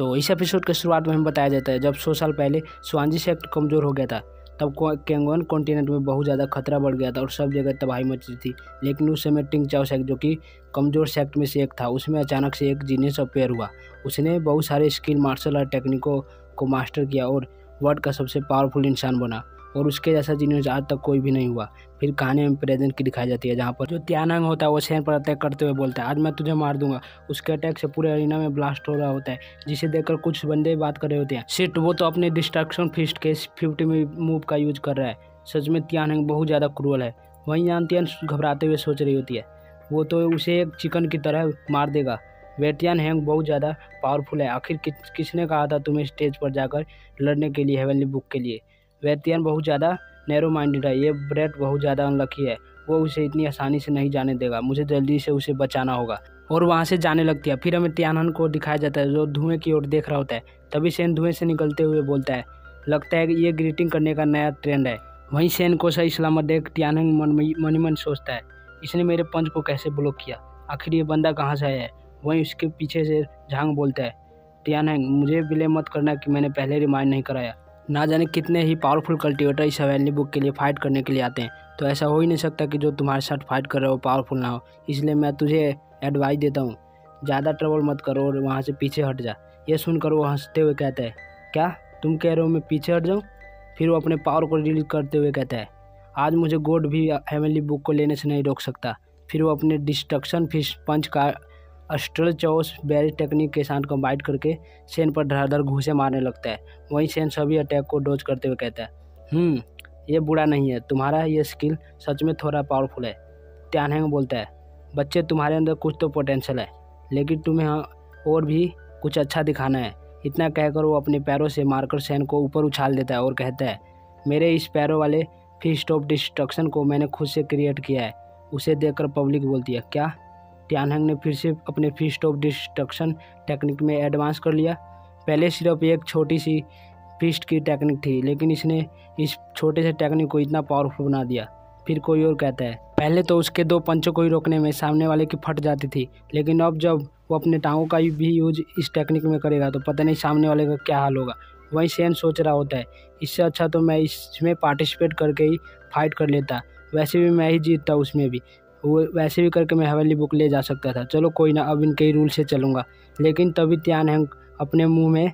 तो इस एपिसोड के शुरुआत में हमें बताया जाता है जब 100 साल पहले स्वांजी सेक्ट कमज़ोर हो गया था, तब केंगोन कॉन्टिनेंट में बहुत ज़्यादा खतरा बढ़ गया था और सब जगह तबाही मची थी। लेकिन उस समय टिंग चाओ सेक्ट, जो कि कमज़ोर सेक्ट में से एक था, उसमें अचानक से एक जीनियस अपेयर हुआ। उसने बहुत सारे स्किल मार्शल आर्ट टेक्निकों को मास्टर किया और वर्ल्ड का सबसे पावरफुल इंसान बना, और उसके जैसा जीनियस आज तक कोई भी नहीं हुआ। फिर कहानी में प्रेजेंट की दिखाई जाती है, जहाँ पर जो त्यानंग होता है वो सेन पर अटैक करते हुए बोलता है, आज मैं तुझे मार दूंगा। उसके अटैक से पूरे अरीना में ब्लास्ट हो रहा होता है, जिसे देखकर कुछ बंदे बात कर रहे होते हैं, शिट, वो तो अपने डिस्ट्रक्शन फिस्ट के 50 मूव का यूज कर रहा है। सच में त्यानंग बहुत ज़्यादा क्रूअल है। वहीं यानतियान घबराते हुए सोच रही होती है, वो तो उसे एक चिकन की तरह मार देगा। वेटियान हैंग बहुत ज़्यादा पावरफुल है। आखिर किसने कहा था तुम्हें स्टेज पर जाकर लड़ने के लिए हेवनली बुक के लिए? वेटियान बहुत ज़्यादा नैरो माइंडेड है। ये ब्रेट बहुत ज़्यादा अनलकी है, वो उसे इतनी आसानी से नहीं जाने देगा। मुझे जल्दी से उसे बचाना होगा। और वहाँ से जाने लगती है। फिर हमें त्यानहन को दिखाया जाता है जो धुएं की ओर देख रहा होता है। तभी सेन धुएं से निकलते हुए बोलता है, लगता है कि ये ग्रीटिंग करने का नया ट्रेंड है। वहीं सेन को सही सलामत देख त्यानहन मन ही मन सोचता है, इसने मेरे पंच को कैसे ब्लॉक किया? आखिर ये बंदा कहाँ से आया है? वहीं उसके पीछे से झांग बोलता है, त्यानहन, मुझे ब्लेम मत करना कि मैंने पहले रिमाइंड नहीं कराया। ना जाने कितने ही पावरफुल कल्टिवेटर इस हेवनली बुक के लिए फाइट करने के लिए आते हैं, तो ऐसा हो ही नहीं सकता कि जो तुम्हारे साथ फाइट कर रहे हो पावरफुल ना हो। इसलिए मैं तुझे एडवाइस देता हूँ, ज़्यादा ट्रबल मत करो और वहाँ से पीछे हट जा। ये सुनकर वो हंसते हुए कहता है, क्या तुम कह रहे हो मैं पीछे हट जाऊँ? फिर वो अपने पावर को रिलीज करते हुए कहता है, आज मुझे गॉड भी हेवनली बुक को लेने से नहीं रोक सकता। फिर वो अपने डिस्ट्रक्शन फिश पंच का अस्ट्रल चौस बैरी टेक्निक के साथ कंबाइन करके सेन पर धड़ाधड़ घूंसे मारने लगता है। वहीं सेन सभी अटैक को डॉज करते हुए कहता है, ये बुरा नहीं है, तुम्हारा ये स्किल सच में थोड़ा पावरफुल है। त्यानहैंग बोलता है, बच्चे, तुम्हारे अंदर कुछ तो पोटेंशियल है, लेकिन तुम्हें और भी कुछ अच्छा दिखाना है। इतना कहकर वो अपने पैरों से मारकर सेन को ऊपर उछाल देता है और कहता है, मेरे इस पैरों वाले फिस्ट ऑफ डिस्ट्रक्शन को मैंने खुद से क्रिएट किया है। उसे देखकर पब्लिक बोलती है, क्या? त्यानहंग ने फिर से अपने फिस्ट ऑफ डिस्ट्रक्शन टेक्निक में एडवांस कर लिया। पहले सिर्फ एक छोटी सी फिस्ट की टेक्निक थी, लेकिन इसने इस छोटे से टेक्निक को इतना पावरफुल बना दिया। फिर कोई और कहता है, पहले तो उसके 2 पंचों को ही रोकने में सामने वाले की फट जाती थी, लेकिन अब जब वो अपने टांगों का भी यूज इस टेक्निक में करेगा तो पता नहीं सामने वाले का क्या हाल होगा। वहीं सेन सोच रहा होता है, इससे अच्छा तो मैं इसमें पार्टिसिपेट करके ही फाइट कर लेता, वैसे भी मैं ही जीतता उसमें भी, वो वैसे भी करके मैं हेवनली बुक ले जा सकता था। चलो कोई ना, अब इनके ही रूल से चलूँगा। लेकिन तभी त्यानहैंग अपने मुंह में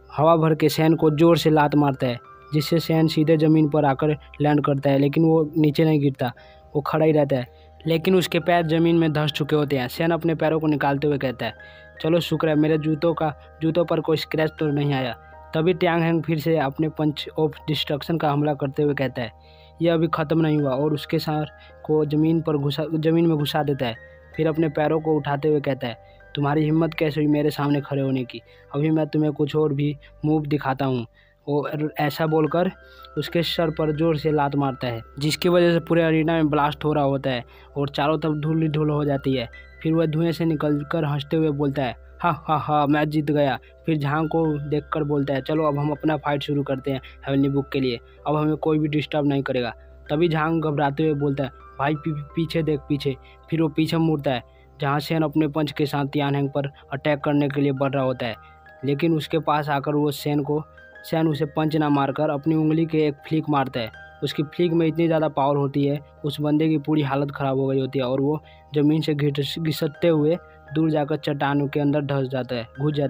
हवा भर के सेन को जोर से लात मारता है, जिससे सेन सीधे ज़मीन पर आकर लैंड करता है, लेकिन वो नीचे नहीं गिरता, वो खड़ा ही रहता है। लेकिन उसके पैर ज़मीन में धंस चुके होते हैं। सेन अपने पैरों को निकालते हुए कहता है, चलो शुक्र है मेरे जूतों पर कोई स्क्रैच तो नहीं आया। तभी त्यानहैंग फिर से अपने पंच ऑफ डिस्ट्रक्शन का हमला करते हुए कहता है, यह अभी ख़त्म नहीं हुआ, और उसके सर को ज़मीन में घुसा देता है। फिर अपने पैरों को उठाते हुए कहता है, तुम्हारी हिम्मत कैसे हुई मेरे सामने खड़े होने की? अभी मैं तुम्हें कुछ और भी मूव दिखाता हूँ। और ऐसा बोलकर उसके सर पर जोर से लात मारता है, जिसकी वजह से पूरे अरीना में ब्लास्ट हो रहा होता है और चारों तरफ धूल ही धूल हो जाती है। फिर वह धुएं से निकलकर हंसते हुए बोलता है, हा, मैं जीत गया। फिर झांग को देखकर बोलता है, चलो अब हम अपना फाइट शुरू करते हैं हेवनली बुक के लिए, अब हमें कोई भी डिस्टर्ब नहीं करेगा। तभी झांग घबराते हुए बोलता है, भाई पीछे देख, पीछे। फिर वो पीछे मुड़ता है, जहाँ सेन अपने पंच के साथ त्यानहैंग पर अटैक करने के लिए बढ़ रहा होता है। लेकिन उसके पास आकर वो सेन उसे पंच ना मारकर अपनी उंगली के एक फ्लिक मारता है। उसकी फ्लिक में इतनी ज़्यादा पावर होती है, उस बंदे की पूरी हालत ख़राब हो गई होती है और वो ज़मीन से घिसटते हुए दूर जाकर चट्टानों के अंदर घुस जाता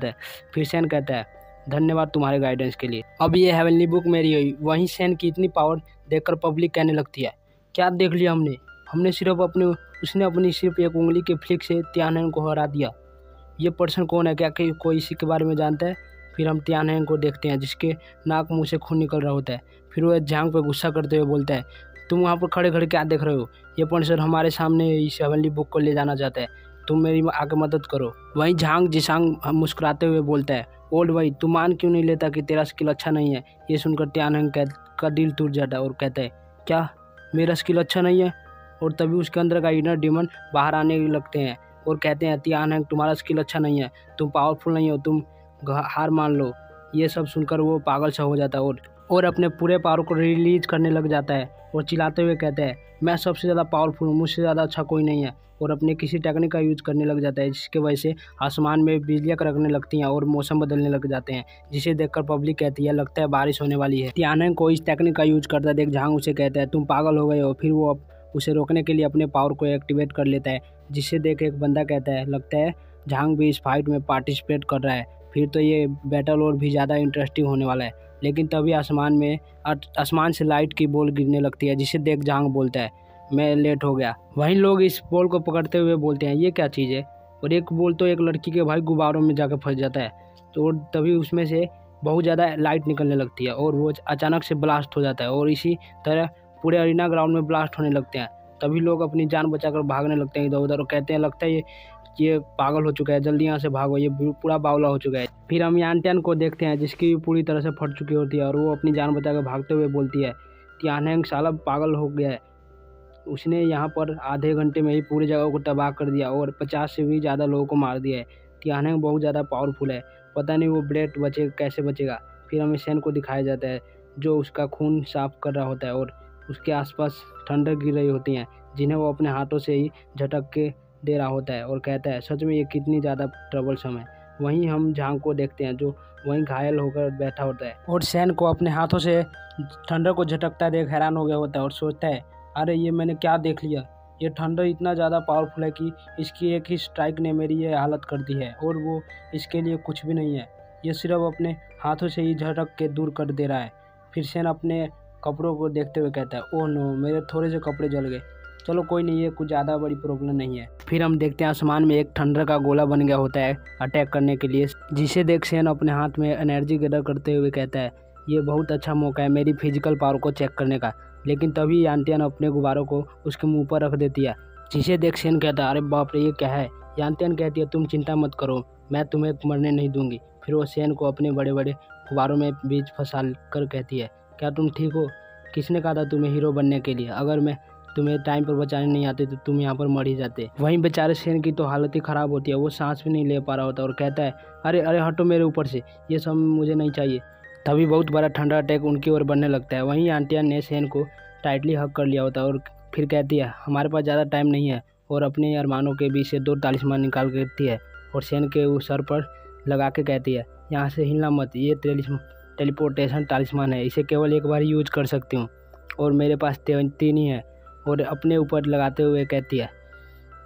है। फिर सेन कहता है, धन्यवाद तुम्हारे गाइडेंस के लिए, अब ये हेवनली बुक मेरी हुई। वहीं सेन की इतनी पावर देखकर पब्लिक कहने लगती है, क्या देख लिया हमने उसने अपनी सिर्फ एक उंगली के फ्लिक से त्यानहैंग को हरा दिया। ये पर्सन कौन है? क्या कोई इसी के बारे में जानता है? फिर हम त्यानहैंग को देखते हैं, जिसके नाक मुंह से खून निकल रहा होता है। फिर वह झांग पर गुस्सा करते हुए बोलता है, तुम वहाँ पर खड़े खड़े क्या देख रहे हो? ये पर्सन हमारे सामने इस हेवनली बुक को ले जाना चाहता है, तुम मेरी आके मदद करो। वहीं झांग जिसांग मुस्कुराते हुए बोलता है, ओल्ड भाई, तू मान क्यों नहीं लेता कि तेरा स्किल अच्छा नहीं है? ये सुनकर त्यानहैंग का दिल टूट जाता है और कहता है, क्या मेरा स्किल अच्छा नहीं है? और तभी उसके अंदर का इनर डीमन बाहर आने लगते हैं और कहते हैं, त्यानहैंग, तुम्हारा स्किल अच्छा नहीं है, तुम पावरफुल नहीं हो, तुम हार मान लो। ये सब सुनकर वो पागल सा हो जाता है और अपने पूरे पावर को रिलीज करने लग जाता है और चिल्लाते हुए कहता है, मैं सबसे ज़्यादा पावरफुल हूँ, मुझसे ज़्यादा अच्छा कोई नहीं है। और अपने किसी टेक्निक का यूज करने लग जाता है, जिसकी वजह से आसमान में बिजलियाँ कड़कने लगती हैं और मौसम बदलने लग जाते हैं, जिसे देखकर पब्लिक कहती है लगता है बारिश होने वाली है। तियानंग को इस टेक्निक का यूज करता देख झांग उसे कहता है तुम पागल हो गए हो। फिर वो उसे रोकने के लिए अपने पावर को एक्टिवेट कर लेता है, जिसे देख एक बंदा कहता है लगता है झांग भी इस फाइट में पार्टिसिपेट कर रहा है, फिर तो ये बैटल और भी ज़्यादा इंटरेस्टिंग होने वाला है। लेकिन तभी आसमान से लाइट की बॉल गिरने लगती है, जिसे देख झांग बोलता है मैं लेट हो गया। वहीं लोग इस बॉल को पकड़ते हुए बोलते हैं ये क्या चीज़ है, और एक बॉल तो एक लड़की के भाई गुब्बारों में जाकर फंस जाता है। तो तभी उसमें से बहुत ज़्यादा लाइट निकलने लगती है और वो अचानक से ब्लास्ट हो जाता है और इसी तरह पूरे अरीना ग्राउंड में ब्लास्ट होने लगते हैं। तभी लोग अपनी जान बचाकर भागने लगते हैं इधर उधर और कहते हैं लगता है ये पागल हो चुका है, जल्दी यहाँ से भागो, ये पूरा बावला हो चुका है। फिर हम यांटियान को देखते हैं जिसकी पूरी तरह से फट चुकी होती है और वो अपनी जान बचाकर भागते हुए बोलती है तियानंग साला पागल हो गया है, उसने यहाँ पर आधे घंटे में ही पूरी जगह को तबाह कर दिया और 50 से भी ज़्यादा लोगों को मार दिया है। तियानंग बहुत ज़्यादा पावरफुल है, पता नहीं वो ब्लेड कैसे बचेगा। फिर हमें सेन को दिखाया जाता है जो उसका खून साफ कर रहा होता है और उसके आसपास ठंडक गिर रही होती हैं, जिन्हें वो अपने हाथों से ही झटक के दे रहा होता है और कहता है सच में ये कितनी ज़्यादा ट्रबलसम है। वहीं हम झांग को देखते हैं जो वहीं घायल होकर बैठा होता है और सेन को अपने हाथों से ठंडर को झटकता देख हैरान हो गया होता है और सोचता है अरे ये मैंने क्या देख लिया, ये ठंडर इतना ज़्यादा पावरफुल है कि इसकी एक ही स्ट्राइक ने मेरी ये हालत कर दी है और वो इसके लिए कुछ भी नहीं है, ये सिर्फ अपने हाथों से ही झटक के दूर कर दे रहा है। फिर सेन अपने कपड़ों को देखते हुए कहता है ओह नो मेरे थोड़े से कपड़े जल गए, चलो कोई नहीं, ये कुछ ज़्यादा बड़ी प्रॉब्लम नहीं है। फिर हम देखते हैं आसमान में एक थंडर का गोला बन गया होता है अटैक करने के लिए, जिसे देख सेन अपने हाथ में एनर्जी गैदर करते हुए कहता है ये बहुत अच्छा मौका है मेरी फिजिकल पावर को चेक करने का। लेकिन तभी यांटियान अपने गुब्बारों को उसके मुंह पर रख देती है, जिसे देख सेन कहता है अरे बाप रे ये क्या है। यांटियान कहती है तुम चिंता मत करो, मैं तुम्हें मरने नहीं दूंगी। फिर वो सेन को अपने बड़े बड़े गुब्बारों में बीच फंसा कर कहती है क्या तुम ठीक हो, किसने कहा था तुम्हें हीरो बनने के लिए, अगर मैं तुम्हें टाइम पर बचाने नहीं आते तो तुम यहाँ पर मर ही जाते। वहीं बेचारे सेन की तो हालत ही ख़राब होती है, वो सांस भी नहीं ले पा रहा होता और कहता है अरे अरे हटो मेरे ऊपर से, ये सब मुझे नहीं चाहिए। तभी बहुत बड़ा ठंडा अटैक उनकी ओर बढ़ने लगता है। वहीं आंटियान ने सेन को टाइटली हक कर लिया होता है और फिर कहती है हमारे पास ज़्यादा टाइम नहीं है, और अपने अरमानों के बीच से 2 तालिस्मान निकाल के देती है और सेन के उस सर पर लगा के कहती है यहाँ से हिलना मत, ये टेलीपोर्टेशन तालिस्मान है, इसे केवल एक बार यूज कर सकती हूँ और मेरे पास 3 ही है। और अपने ऊपर लगाते हुए कहती है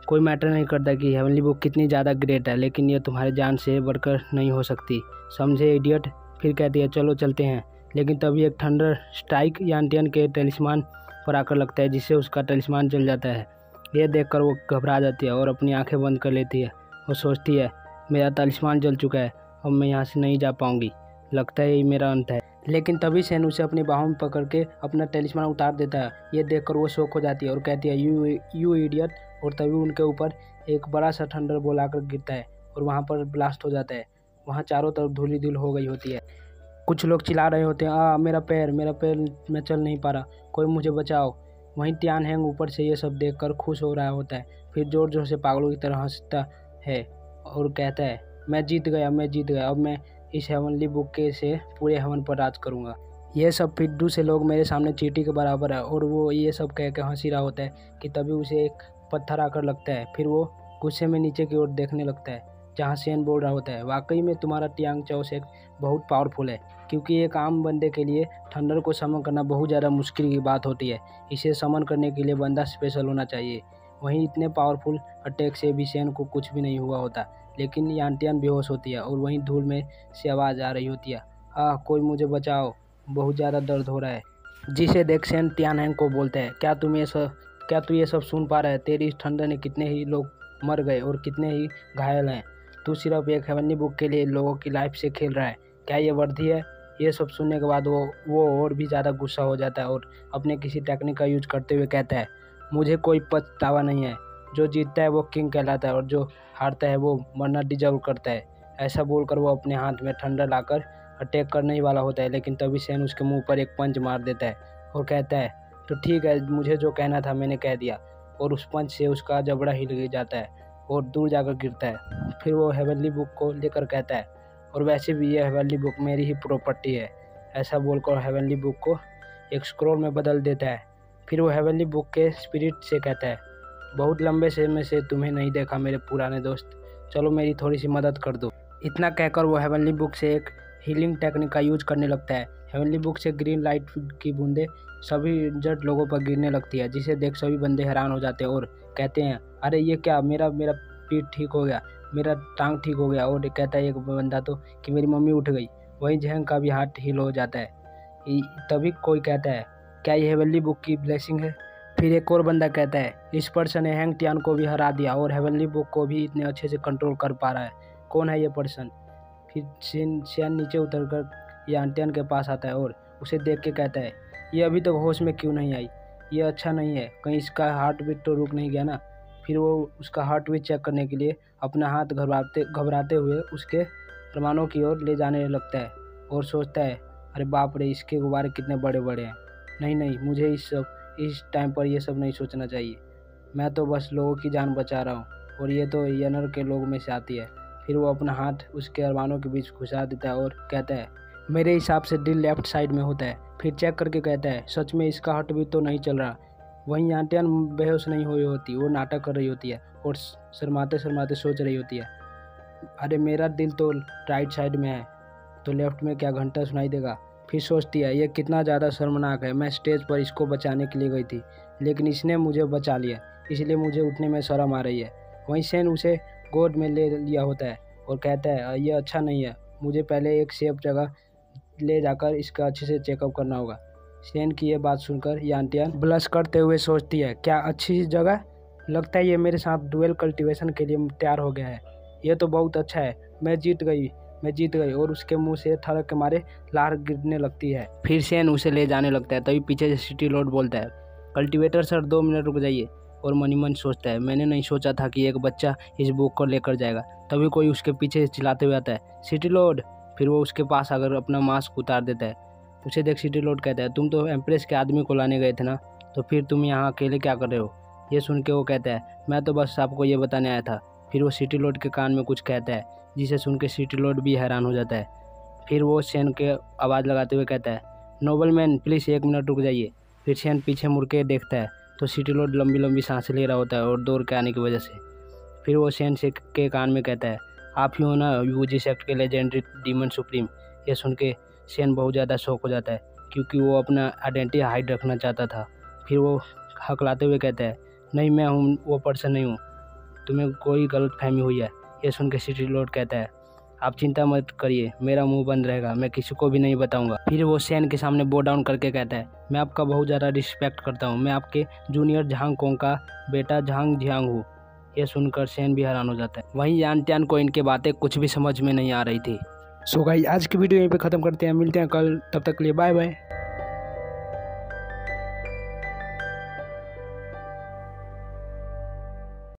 कोई मैटर नहीं करता कि हेवनली बुक कितनी ज़्यादा ग्रेट है, लेकिन ये तुम्हारे जान से बढ़कर नहीं हो सकती, समझे इडियट। फिर कहती है चलो चलते हैं। लेकिन तभी एक थंडर स्ट्राइक यांटियन के टेलिस्मान पर आकर लगता है, जिससे उसका टेलिस्मान जल जाता है। ये देखकर वो घबरा जाती है और अपनी आंखें बंद कर लेती है। वो सोचती है मेरा तलिस्मान जल चुका है, अब मैं यहाँ से नहीं जा पाऊँगी, लगता है ये मेरा अंत है। लेकिन तभी सेन उसे अपनी बाहों में पकड़ के अपना टेलिस्मान उतार देता है। ये देखकर वो शॉक हो जाती है और कहती है यू इडियट। और तभी उनके ऊपर एक बड़ा सा थंडर बॉल आकर गिरता है और वहाँ पर ब्लास्ट हो जाता है। वहाँ चारों तरफ धूली धूल हो गई होती है। कुछ लोग चिल्ला रहे होते हैं मेरा पैर मैं चल नहीं पा रहा, कोई मुझे बचाओ। वहीं तियानहेंग ऊपर से ये सब देखकर खुश हो रहा होता है, फिर जोर जोर से पागलों की तरह हंसता है और कहता है मैं जीत गया, अब मैं इस हेवनली बुक के से पूरे हेवन पर राज करूँगा। ये सब फिड्डू से लोग मेरे सामने चींटी के बराबर है। और वो ये सब कह के हंसी रहा होता है कि तभी उसे एक पत्थर आकर लगता है। फिर वो गुस्से में नीचे की ओर देखने लगता है जहाँ सेन बोल रहा होता है वाकई में तुम्हारा टियांग चाओसेक बहुत पावरफुल है, क्योंकि एक आम बंदे के लिए थंडर को समन करना बहुत ज़्यादा मुश्किल की बात होती है। इसे समन करने के लिए बंदा स्पेशल होना चाहिए। वहीं इतने पावरफुल अटैक से भी सेन को कुछ भी नहीं हुआ होता, लेकिन यांटियान बेहोश होती है और वहीं धूल में से आवाज़ आ रही होती है कोई मुझे बचाओ, बहुत ज़्यादा दर्द हो रहा है। जिसे देख सेन तियानहेंग को बोलते हैं क्या तू ये सब सुन पा रहा है, तेरी इस ठंडर ने कितने ही लोग मर गए और कितने ही घायल हैं, तू सिर्फ एक हेवनली बुक के लिए लोगों की लाइफ से खेल रहा है, क्या ये वर्दी है। ये सब सुनने के बाद वो और भी ज़्यादा गुस्सा हो जाता है और अपने किसी टेक्निक का यूज करते हुए कहता है मुझे कोई पछतावा नहीं है, जो जीतता है वो किंग कहलाता है और जो हारता है वो मरना डिजर्व करता है। ऐसा बोलकर वो अपने हाथ में ठंडा लाकर अटैक करने ही वाला होता है, लेकिन तभी सेन उसके मुंह पर एक पंच मार देता है और कहता है तो ठीक है, मुझे जो कहना था मैंने कह दिया। और उस पंच से उसका जबड़ा हिल जाता है और दूर जाकर गिरता है। फिर वो हेवनली बुक को लेकर कहता है और वैसे भी ये हेवनली बुक मेरी ही प्रॉपर्टी है। ऐसा बोलकर हेवनली बुक को एक स्क्रॉल में बदल देता है। फिर वो हेवनली बुक के स्पिरिट से कहता है बहुत लंबे समय से तुम्हें नहीं देखा मेरे पुराने दोस्त, चलो मेरी थोड़ी सी मदद कर दो। इतना कहकर वो हेवनली बुक से एक हीलिंग टेक्निक का यूज करने लगता है। हेवनली बुक से ग्रीन लाइट की बूंदें सभी इंजर्ड लोगों पर गिरने लगती है, जिसे देख सभी बंदे हैरान हो जाते हैं और कहते हैं अरे ये क्या, मेरा मेरा पीठ ठीक हो गया, मेरा टांग ठीक हो गया। और कहता है एक बंदा तो कि मेरी मम्मी उठ गई। वहीं जहंग का भी हार्ट हील हो जाता है। तभी कोई कहता है क्या ये हेवनली बुक की ब्लेसिंग है। फिर एक और बंदा कहता है इस पर्सन ने हैंग टियान को भी हरा दिया और हेवनली बुक को भी इतने अच्छे से कंट्रोल कर पा रहा है, कौन है ये पर्सन। फिर शियान नीचे उतरकर यांटियान के पास आता है और उसे देख के कहता है ये अभी तक होश में क्यों नहीं आई, ये अच्छा नहीं है, कहीं इसका हार्ट बीट तो रुक नहीं गया ना। फिर वो उसका हार्ट बीट चेक करने के लिए अपना हाथ घबराते हुए उसके परमाणु की ओर ले जाने लगता है और सोचता है अरे बाप रे, इसके गुब्बारे कितने बड़े बड़े हैं। नहीं, मुझे इस टाइम पर ये सब नहीं सोचना चाहिए, मैं तो बस लोगों की जान बचा रहा हूँ और ये तो यनर के लोग में से आती है। फिर वो अपना हाथ उसके अरमानों के बीच घुसा देता है और कहता है मेरे हिसाब से दिल लेफ्ट साइड में होता है। फिर चेक करके कहता है सच में इसका हार्ट बीट तो नहीं चल रहा। वहीं आंटियान बेहोश नहीं हुई होती, वो नाटक कर रही होती है और शर्माते शर्माते सोच रही होती है अरे मेरा दिल तो राइट साइड में है, तो लेफ्ट में क्या घंटा सुनाई देगा। फिर सोचती है ये कितना ज़्यादा शर्मनाक है, मैं स्टेज पर इसको बचाने के लिए गई थी लेकिन इसने मुझे बचा लिया, इसलिए मुझे उठने में शर्म आ रही है। वहीं सेन उसे गोद में ले लिया होता है और कहता है ये अच्छा नहीं है, मुझे पहले एक सेफ जगह ले जाकर इसका अच्छे से चेकअप करना होगा। सेन की ये बात सुनकर यांटियान ब्लश करते हुए सोचती है क्या अच्छी जगह, लगता है ये मेरे साथ डुएल कल्टीवेशन के लिए तैयार हो गया है, ये तो बहुत अच्छा है, मैं जीत गई। और उसके मुंह से थरक के मारे लार गिरने लगती है। फिर सेन उसे ले जाने लगता है, तभी पीछे से सिटी लॉर्ड बोलता है कल्टीवेटर सर 2 मिनट रुक जाइए। और मनी मन सोचता है मैंने नहीं सोचा था कि एक बच्चा इस बुक को लेकर जाएगा। तभी कोई उसके पीछे चिल्लाते हुए आता है सिटी लॉर्ड। फिर वो उसके पास आकर अपना मास्क उतार देता है। उसे देख सिटी लॉर्ड कहता है तुम तो एम्प्रेस के आदमी को लाने गए थे ना, तो फिर तुम यहाँ अकेले क्या कर रहे हो। ये सुन के वो कहता है मैं तो बस आपको ये बताने आया था। फिर वो सिटी लॉर्ड के कान में कुछ कहता है जिसे सुन के सिटी लॉर्ड भी हैरान हो जाता है। फिर वो सेन के आवाज़ लगाते हुए कहता है नोबलमैन प्लीज़ 1 मिनट रुक जाइए। फिर सेन पीछे मुड़ के देखता है तो सिटी लॉर्ड लंबी लंबी सांसें ले रहा होता है और दौड़ के आने की वजह से। फिर वो सेन से के कान में कहता है आप ही हो ना यूजी सेक्ट के लेजेंडरी डीमन सुप्रीम। ये सुन के सेन बहुत ज़्यादा शौक हो जाता है क्योंकि वो अपना आइडेंटिटी हाइड रखना चाहता था। फिर वो हकलाते हुए कहता है नहीं मैं हूँ वो पर्सन नहीं हूँ, तुम्हें कोई गलत फहमी हुई है। ये सुन के सिटी लॉर्ड कहता है आप चिंता मत करिए, मेरा मुंह बंद रहेगा, मैं किसी को भी नहीं बताऊंगा। फिर वो सेन के सामने बो डाउन करके कहता है मैं आपका बहुत ज़्यादा रिस्पेक्ट करता हूँ, मैं आपके जूनियर झांग कोंग का बेटा झांग जियांग हूँ। ये सुनकर सेन भी हैरान हो जाता है। वहीं यांटियान को इनके बातें कुछ भी समझ में नहीं आ रही थी। सो गाइस आज की वीडियो यहीं पे ख़त्म करते हैं, मिलते हैं कल, तब तक के लिए बाय बाय।